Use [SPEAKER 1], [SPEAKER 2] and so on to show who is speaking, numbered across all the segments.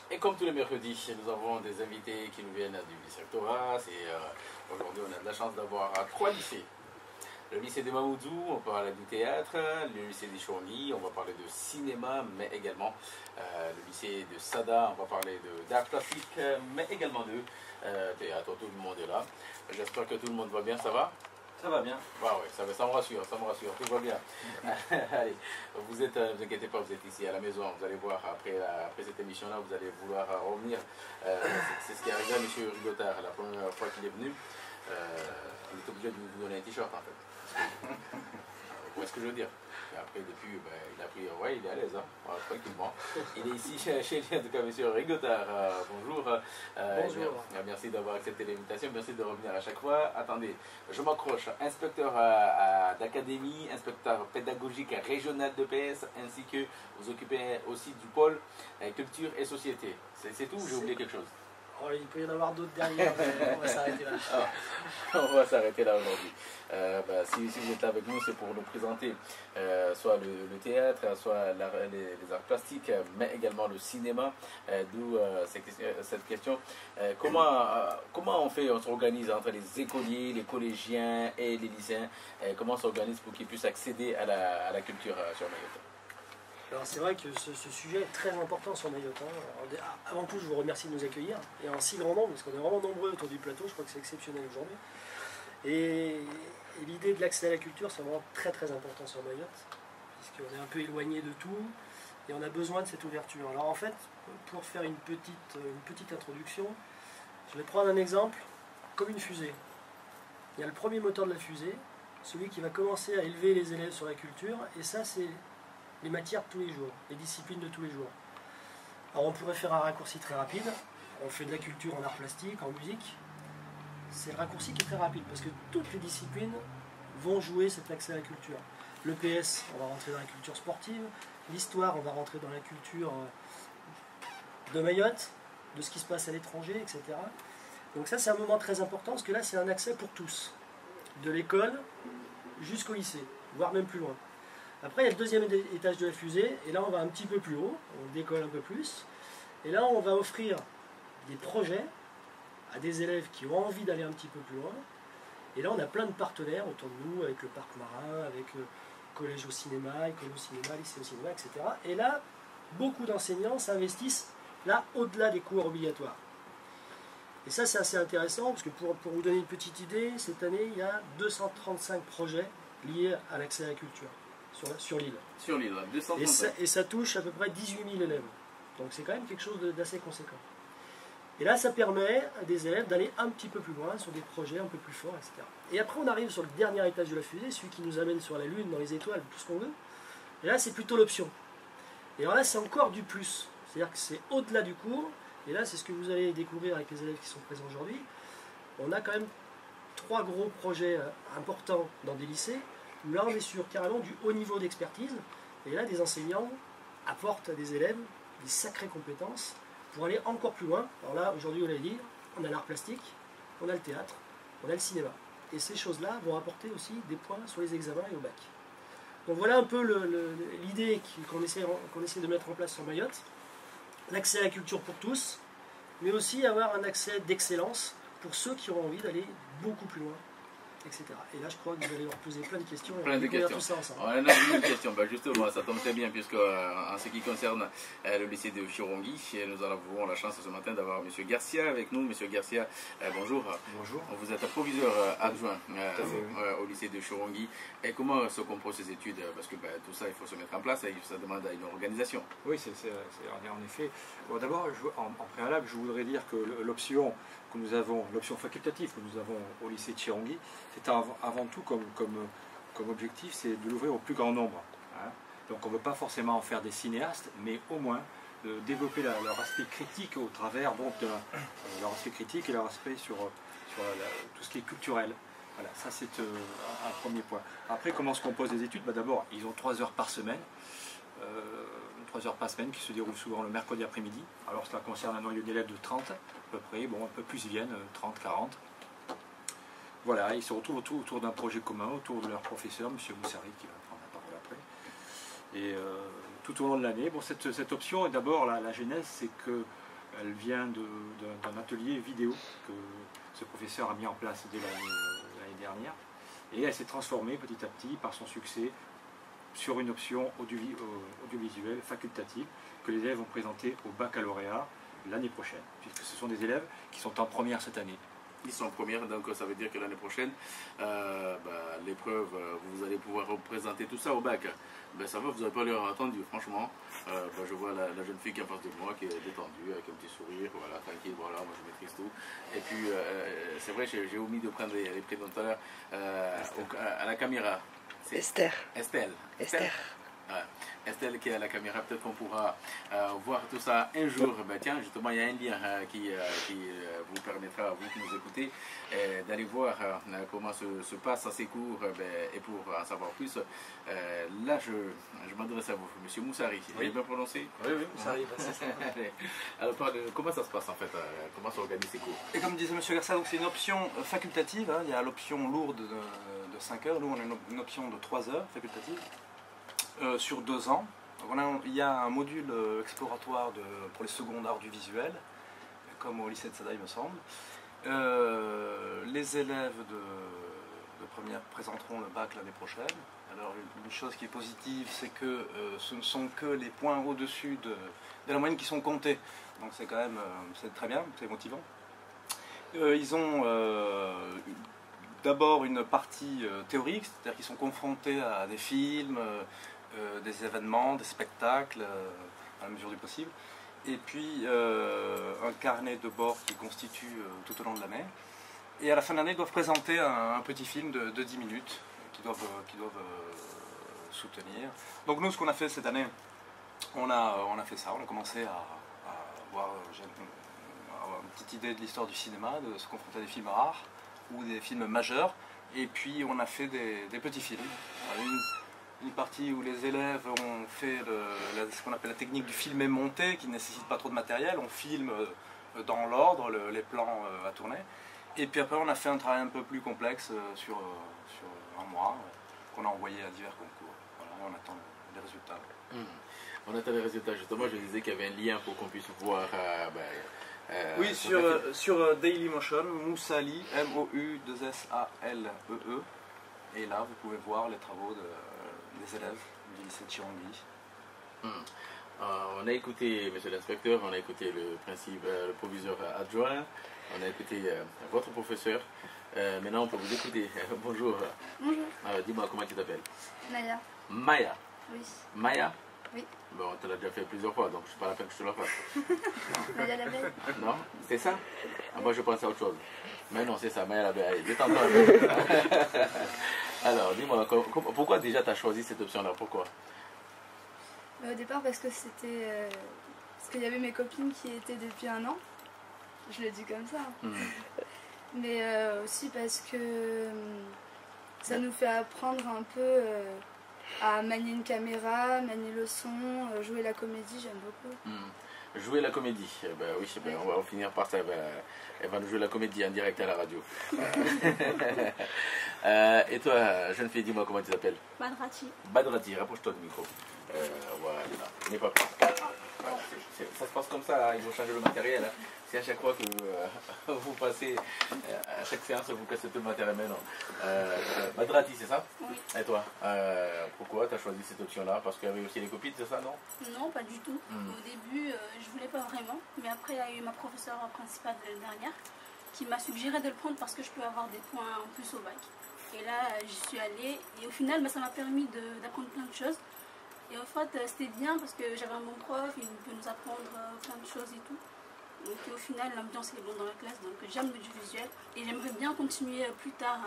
[SPEAKER 1] Et comme tous les mercredis, nous avons des invités qui nous viennent du lycée Rectorat. Aujourd'hui, on a de la chance d'avoir 3 lycées. Le lycée de Mamoudzou, on parle du théâtre. Le lycée de Chouangui, on va parler de cinéma, mais également le lycée de Sada, on va parler d'art plastique, mais également de théâtre. Tout le monde est là. J'espère que tout le monde va bien, ça va?
[SPEAKER 2] Ça va bien.
[SPEAKER 1] Ah ouais, ça me rassure, tout va bien. Allez, ne vous inquiétez pas, vous êtes ici à la maison, vous allez voir après cette émission-là, vous allez vouloir revenir. C'est ce qui est arrivé à M. Rigotard la première fois qu'il est venu. Il est obligé de vous donner un t-shirt en fait. Vous voyez ce que je veux dire? Et après, depuis, il a pris, ouais, il est à l'aise, hein, tranquillement. Il est ici chez lui, en tout cas, M. Rigotard. Bonjour.
[SPEAKER 3] Bonjour.
[SPEAKER 1] Merci d'avoir accepté l'invitation, merci de revenir à chaque fois. Attendez, je m'accroche. Inspecteur d'académie, inspecteur pédagogique régional de PS, ainsi que vous occupez aussi du pôle culture et société. C'est tout ou j'ai oublié quelque chose?
[SPEAKER 3] Oh, il peut y en avoir d'autres derrière, mais on va s'arrêter là.
[SPEAKER 1] On va s'arrêter là aujourd'hui. Si vous êtes là avec nous, c'est pour nous présenter soit le théâtre, soit les arts plastiques, mais également le cinéma. D'où cette question. Comment on fait, on s'organise entre les écoliers, les collégiens et les lycéens? Comment on s'organise pour qu'ils puissent accéder à la culture sur Mayotte?
[SPEAKER 3] Alors c'est vrai que ce sujet est très important sur Mayotte. Hein. Avant tout, je vous remercie de nous accueillir, et en si grand nombre, parce qu'on est vraiment nombreux autour du plateau, je crois que c'est exceptionnel aujourd'hui. Et l'idée de l'accès à la culture, c'est vraiment très très important sur Mayotte, puisqu'on est un peu éloigné de tout, et on a besoin de cette ouverture. Alors en fait, pour faire une petite introduction, je vais prendre un exemple comme une fusée. Il y a le premier moteur de la fusée, celui qui va commencer à élever les élèves sur la culture, et ça c'est les matières de tous les jours, les disciplines de tous les jours. Alors on pourrait faire un raccourci très rapide, on fait de la culture en art plastique, en musique. C'est le raccourci qui est très rapide, parce que toutes les disciplines vont jouer cet accès à la culture. Le PS, on va rentrer dans la culture sportive, l'histoire, on va rentrer dans la culture de Mayotte, de ce qui se passe à l'étranger, etc. Donc ça c'est un moment très important, parce que là c'est un accès pour tous, de l'école jusqu'au lycée, voire même plus loin. Après, il y a le deuxième étage de la fusée, et là on va un petit peu plus haut, on décolle un peu plus, et là on va offrir des projets à des élèves qui ont envie d'aller un petit peu plus loin, et là on a plein de partenaires autour de nous, avec le Parc Marin, avec le Collège au cinéma, École au cinéma, Lycée au cinéma, etc. Et là, beaucoup d'enseignants s'investissent là au-delà des cours obligatoires. Et ça c'est assez intéressant, parce que pour vous donner une petite idée, cette année il y a 235 projets liés à l'accès à la culture. Sur l'île.
[SPEAKER 1] Sur l'île, 235.
[SPEAKER 3] Et ça touche à peu près 18 000 élèves. Donc c'est quand même quelque chose d'assez conséquent. Et là, ça permet à des élèves d'aller un petit peu plus loin, sur des projets un peu plus forts, etc. Et après, on arrive sur le dernier étage de la fusée, celui qui nous amène sur la Lune, dans les étoiles, tout ce qu'on veut. Et là, c'est plutôt l'option. Et alors là, c'est encore du plus. C'est-à-dire que c'est au-delà du cours. Et là, c'est ce que vous allez découvrir avec les élèves qui sont présents aujourd'hui. On a quand même 3 gros projets importants dans des lycées. Là, on est sur carrément du haut niveau d'expertise, et là, des enseignants apportent à des élèves des sacrées compétences pour aller encore plus loin. Alors là, aujourd'hui, on l'a dit, on a l'art plastique, on a le théâtre, on a le cinéma. Et ces choses-là vont apporter aussi des points sur les examens et au bac. Donc voilà un peu l'idée qu'on essaie de mettre en place sur Mayotte. L'accès à la culture pour tous, mais aussi avoir un accès d'excellence pour ceux qui auront envie d'aller beaucoup plus loin, etc. Et là, je crois que vous allez leur poser plein de questions.
[SPEAKER 1] Plein de questions.
[SPEAKER 3] Tout ça ensemble.
[SPEAKER 1] On en a une question. Justement, ça tombe très bien, puisque en ce qui concerne le lycée de Chouangui, nous avons la chance ce matin d'avoir M. Garcia avec nous. M. Garcia, bonjour.
[SPEAKER 4] Bonjour.
[SPEAKER 1] Vous êtes proviseur adjoint au lycée de Chouangui. Et comment se composent ces études? Parce que tout ça, il faut se mettre en place et ça demande une organisation.
[SPEAKER 4] Oui, c'est en effet. Bon, d'abord, en préalable, je voudrais dire que l'option que nous avons, l'option facultative que nous avons au lycée de Chouangui, c'est avant tout comme objectif, c'est de l'ouvrir au plus grand nombre. Hein. Donc on ne veut pas forcément en faire des cinéastes, mais au moins développer leur aspect critique au travers donc de leur aspect critique et leur aspect sur tout ce qui est culturel. Voilà, ça c'est un premier point. Après, comment se composent les études? D'abord, ils ont 3 heures par semaine. 3 heures par semaine qui se déroulent souvent le mercredi après-midi. Alors cela concerne un noyau d'élèves de 30 à peu près, bon un peu plus ils viennent, 30, 40. Voilà, ils se retrouvent autour d'un projet commun, autour de leur professeur, M. Moussari, qui va prendre la parole après. Et tout au long de l'année, bon, cette option, et d'abord la genèse, c'est que elle vient d'un atelier vidéo que ce professeur a mis en place dès l'année dernière. Et elle s'est transformée petit à petit par son succès sur une option audiovisuelle facultative que les élèves vont présenter au baccalauréat l'année prochaine, puisque ce sont des élèves qui sont en première cette année.
[SPEAKER 1] Ils sont en première, donc ça veut dire que l'année prochaine, l'épreuve, vous allez pouvoir représenter tout ça au bac. Ça va, vous n'avez pas l'air attendu, franchement. Je vois la jeune fille qui est en face de moi, qui est détendue, avec un petit sourire, voilà, tranquille, voilà, moi je maîtrise tout. Et puis, c'est vrai, j'ai omis de prendre les prénoms tout à l'heure, à la caméra.
[SPEAKER 2] Esther.
[SPEAKER 1] Estelle.
[SPEAKER 2] Esther.
[SPEAKER 1] Estelle qui est à la caméra, peut-être qu'on pourra voir tout ça un jour. Tiens, justement, il y a un lien qui vous permettra, vous qui nous écoutez, d'aller voir comment se passent ces cours. Et pour en savoir plus, là, je m'adresse à vous, Monsieur Moussari. J'ai bien prononcé?
[SPEAKER 5] Oui, Moussari.
[SPEAKER 1] Alors, comment ça se passe en fait? Comment s'organisent ces cours?
[SPEAKER 5] Et comme disait M. Garça, c'est une option facultative. Il y a l'option lourde de 5 heures. Nous, on a une option de 3 heures facultative. Sur 2 ans. Donc il y a un module exploratoire pour les secondaires du visuel, comme au lycée de Sada, il me semble. Les élèves de première présenteront le bac l'année prochaine. Alors une chose qui est positive, c'est que ce ne sont que les points au-dessus de la moyenne qui sont comptés. Donc c'est quand même c'est très bien, c'est motivant. Ils ont d'abord une partie théorique, c'est-à-dire qu'ils sont confrontés à des films, des événements, des spectacles, à la mesure du possible. Et puis un carnet de bord qui constitue tout au long de l'année. Et à la fin de l'année, ils doivent présenter un petit film de 10 minutes qu'ils doivent soutenir. Donc nous, ce qu'on a fait cette année, on a fait ça. On a commencé à avoir une petite idée de l'histoire du cinéma, de se confronter à des films rares ou des films majeurs. Et puis on a fait des petits films. Une partie où les élèves ont fait ce qu'on appelle la technique du filmer monté, qui ne nécessite pas trop de matériel. On filme dans l'ordre les plans à tourner. Et puis après, on a fait un travail un peu plus complexe sur un mois, qu'on a envoyé à divers concours. Voilà, on attend les résultats.
[SPEAKER 1] On attend les résultats. Justement, je disais qu'il y avait un lien pour qu'on puisse voir.
[SPEAKER 5] Oui, sur Dailymotion, Moussali, M-O-U-2-S-A-L-E-E. Et là, vous pouvez voir les travaux des élèves du lycée de Chirangui.
[SPEAKER 1] On a écouté, monsieur l'inspecteur, on a écouté le proviseur adjoint, on a écouté votre professeur. Maintenant, on peut vous écouter. Bonjour.
[SPEAKER 6] Bonjour.
[SPEAKER 1] Dis-moi, comment tu t'appelles?
[SPEAKER 6] Maya.
[SPEAKER 1] Maya.
[SPEAKER 6] Oui.
[SPEAKER 1] Maya?
[SPEAKER 6] Oui.
[SPEAKER 1] Bon, on te l'a déjà fait plusieurs fois, donc je ne suis pas la peine que je te la fasse.
[SPEAKER 6] Maya la belle.
[SPEAKER 1] Non? C'est ça? Moi, je pense à autre chose. Mais non, c'est ça, Maya la belle. Allez, détends-toi. Alors, dis-moi, pourquoi déjà tu as choisi cette option-là? Pourquoi?
[SPEAKER 6] Au départ, parce que c'était. Parce qu'il y avait mes copines qui étaient depuis 1 an. Je le dis comme ça. Mais aussi parce que ça nous fait apprendre un peu à manier une caméra, manier le son, jouer la comédie, j'aime beaucoup.
[SPEAKER 1] Jouer la comédie, oui, on va finir par ça. Elle va nous jouer la comédie en direct à la radio. Et toi, jeune fille, dis-moi comment tu t'appelles?
[SPEAKER 6] Badrati.
[SPEAKER 1] Badrati, rapproche-toi du micro. Voilà, n'aie pas peur. Voilà, ça se passe comme ça, hein. Ils vont changer le matériel. Hein. Si à chaque fois que vous passez, à chaque séance, vous cassez tout le matériel, mais non. Badrati, c'est ça?
[SPEAKER 6] Oui.
[SPEAKER 1] Et toi, pourquoi tu as choisi cette option-là? Parce qu'il y avait aussi les copines, c'est ça, non?
[SPEAKER 6] Non, pas du tout. Au début, je voulais pas vraiment. Mais après, il y a eu ma professeure principale de l'année dernière qui m'a suggéré de le prendre parce que je peux avoir des points en plus au bac. Et là, j'y suis allée. Et au final, ça m'a permis d'apprendre plein de choses. Et en fait, c'était bien parce que j'avais un bon prof, il peut nous apprendre plein de choses et tout. Donc au final, l'ambiance est bonne dans la classe, donc j'aime l'audiovisuel. Et j'aimerais bien continuer plus tard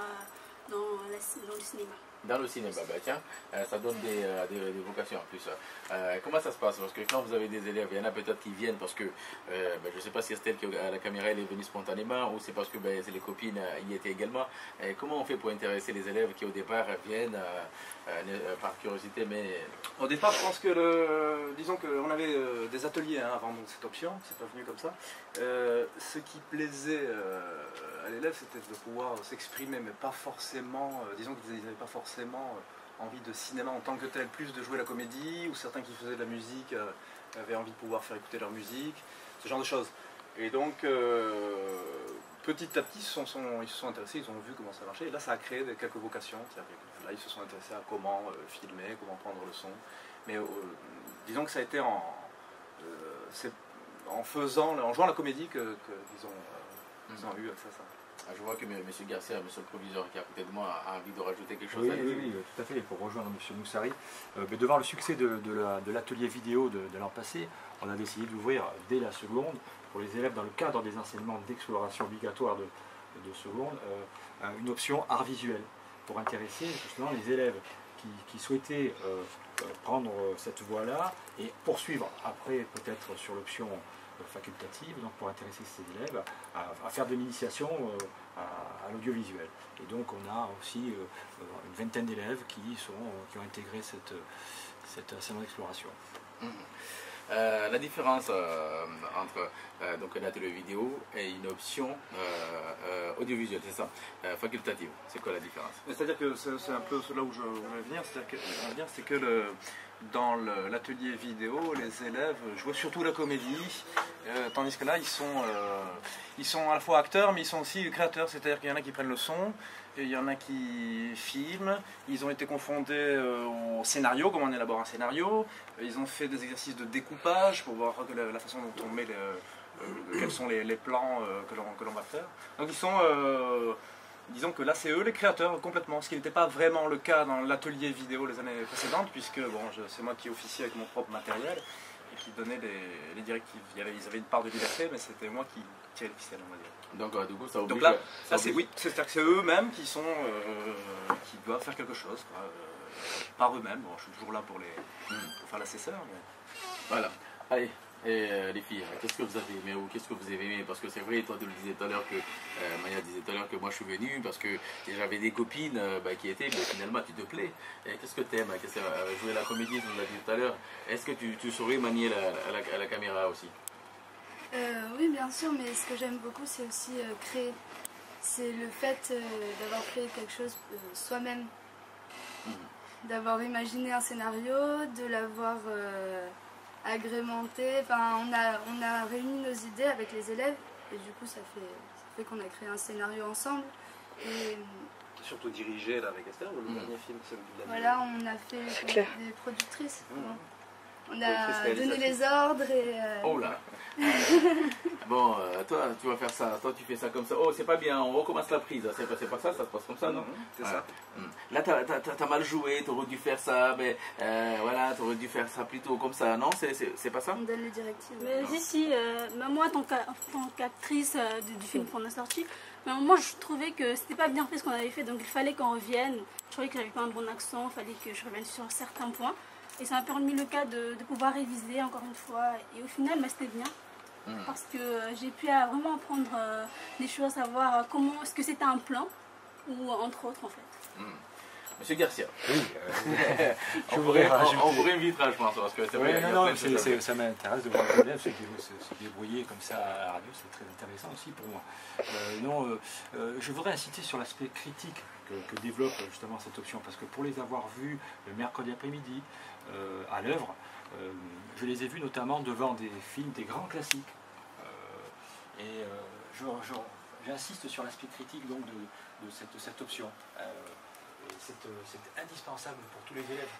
[SPEAKER 6] dans le cinéma.
[SPEAKER 1] Dans le cinéma, tiens, ça donne des vocations en plus. Comment ça se passe? Parce que quand vous avez des élèves, il y en a peut-être qui viennent parce que, je ne sais pas si Estelle qui à la caméra elle est venue spontanément ou c'est parce que les copines y étaient également. Comment on fait pour intéresser les élèves qui au départ viennent par curiosité, mais...
[SPEAKER 5] Au départ, je pense que, disons qu'on avait des ateliers avant donc, cette option, c'est pas venu comme ça. Ce qui plaisait à l'élève, c'était de pouvoir s'exprimer, mais pas forcément, disons qu'ils n'avaient pas forcément envie de cinéma en tant que tel, plus de jouer la comédie, ou certains qui faisaient de la musique avaient envie de pouvoir faire écouter leur musique. ce genre de choses. Et donc, petit à petit, ils se sont intéressés, ils ont vu comment ça marchait, et là ça a créé quelques vocations. Là, ils se sont intéressés à comment filmer, comment prendre le son. Mais disons que ça a été en jouant à la comédie qu'ils ont eu accès à ça.
[SPEAKER 1] Je vois que M. Garcia, M. le proviseur qui est à côté de moi, a envie de rajouter quelque chose.
[SPEAKER 4] Oui, tout à fait. Pour rejoindre M. Moussari, devant le succès de l'atelier vidéo de l'an passé, on a décidé d'ouvrir dès la seconde, pour les élèves dans le cadre des enseignements d'exploration obligatoire de seconde, une option art visuel, pour intéresser justement les élèves qui souhaitaient prendre cette voie-là et poursuivre après peut-être sur l'option facultative, donc pour intéresser ces élèves à faire de l'initiation à l'audiovisuel. Et donc on a aussi une vingtaine d'élèves qui ont intégré cette salon d'exploration.
[SPEAKER 1] La différence entre donc un atelier vidéo et une option audiovisuelle, c'est ça, facultative, c'est quoi la différence?
[SPEAKER 5] C'est-à-dire que c'est un peu là où je voulais venir, c'est que dans l'atelier vidéo, les élèves jouent surtout la comédie, tandis que là, ils sont à la fois acteurs, mais ils sont aussi créateurs, c'est-à-dire qu'il y en a qui prennent le son, et il y en a qui filment, ils ont été confrontés au scénario, comment on élabore un scénario, ils ont fait des exercices de découpage pour voir la façon dont on met quels sont les plans que l'on va faire. Donc ils sont... disons que là, c'est eux les créateurs complètement, ce qui n'était pas vraiment le cas dans l'atelier vidéo les années précédentes, puisque bon, c'est moi qui officiais avec mon propre matériel et qui donnais les directives. Ils avaient une part de liberté, mais c'était moi qui tirais le ficelle, on va dire.
[SPEAKER 1] Donc du coup, ça oblige...
[SPEAKER 5] Donc là c'est-à-dire que c'est eux-mêmes qui doivent faire quelque chose, quoi, par eux-mêmes. Bon, je suis toujours là pour faire l'assesseur. Mais...
[SPEAKER 1] Voilà. Allez. Et les filles, qu'est-ce que vous avez aimé ou qu'est-ce que vous avez aimé? Parce que c'est vrai, toi tu le disais tout à l'heure que Maya disait tout à l'heure que moi je suis venu parce que j'avais des copines qui étaient, finalement tu te plais. Qu'est-ce que tu aimes? Jouer la comédie, vous l'avez dit tout à l'heure. Est-ce que tu saurais manier la caméra aussi?
[SPEAKER 2] Oui, bien sûr, mais ce que j'aime beaucoup c'est aussi créer. C'est le fait d'avoir créé quelque chose soi-même. D'avoir imaginé un scénario, de l'avoir... agrémenté, enfin on a réuni nos idées avec les élèves et du coup ça fait qu'on a créé un scénario ensemble et
[SPEAKER 5] surtout dirigé là avec Esther, le dernier film c'est le dernier.
[SPEAKER 2] Voilà, on a fait des productrices. On a donné les ordres et...
[SPEAKER 1] Oh là. Bon, toi tu vas faire ça, toi tu fais ça comme ça. Oh c'est pas bien, on recommence la prise. C'est pas ça, ça se passe comme ça, non?
[SPEAKER 5] C'est ça.
[SPEAKER 1] Là t'as mal joué, t'aurais dû faire ça, mais voilà, t'aurais dû faire ça plutôt comme ça, non? C'est pas ça?
[SPEAKER 2] On donne les directives.
[SPEAKER 6] Mais si, moi en tant qu'actrice du film qu'on a sorti, moi je trouvais que c'était pas bien fait ce qu'on avait fait, donc il fallait qu'on revienne. Je trouvais que j'avais pas un bon accent, il fallait que je revienne sur certains points. Et ça m'a permis le cas de pouvoir réviser encore une fois. Et au final, c'était bien. Parce que j'ai pu vraiment apprendre des choses, savoir comment est-ce que c'était un plan, ou entre autres en fait.
[SPEAKER 1] Monsieur Garcia.
[SPEAKER 4] Oui,
[SPEAKER 1] on vous réinvitera, je pense, parce que c'est vrai.
[SPEAKER 4] Ça m'intéresse de voir les élèves se débrouiller comme ça à la radio, c'est très intéressant aussi pour moi. Je voudrais insister sur l'aspect critique que développe justement cette option, parce que pour les avoir vus le mercredi après-midi à l'œuvre, je les ai vus notamment devant des films, des grands classiques. J'insiste sur l'aspect critique donc, de cette option. C'est indispensable pour tous les élèves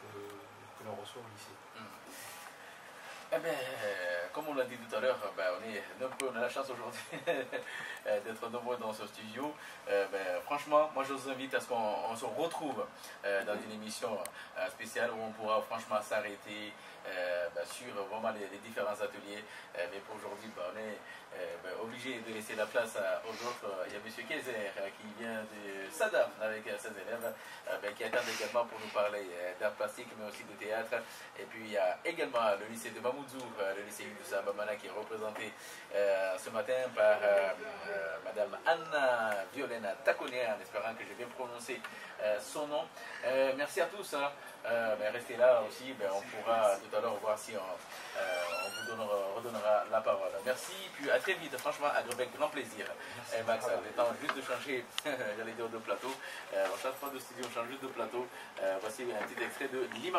[SPEAKER 4] que l'on reçoit au lycée.
[SPEAKER 1] Comme on l'a dit tout à l'heure, on a la chance aujourd'hui d'être nombreux dans ce studio. Franchement, moi je vous invite à ce qu'on se retrouve dans une émission spéciale où on pourra franchement s'arrêter sur vraiment les différents ateliers. Mais pour aujourd'hui, on est obligé de laisser la place aux autres. Il y a M. Kayser qui vient de Sada avec ses élèves, qui attendent également pour nous parler d'art plastique, mais aussi de théâtre. Et puis il y a également le lycée de Mamoudzou, le lycée Yunusa Bamana, qui est représenté ce matin par Madame Anna Violena Takone, en espérant que j'ai bien prononcé son nom. Merci à tous. Restez là aussi, on pourra tout à l'heure voir si on vous redonnera la parole. Merci, puis à très vite, franchement, avec grand plaisir. Max, le temps juste de changer, j'allais dire de plateau, on ne change pas de studio, on change juste de plateau. Voici un petit extrait de l'imam.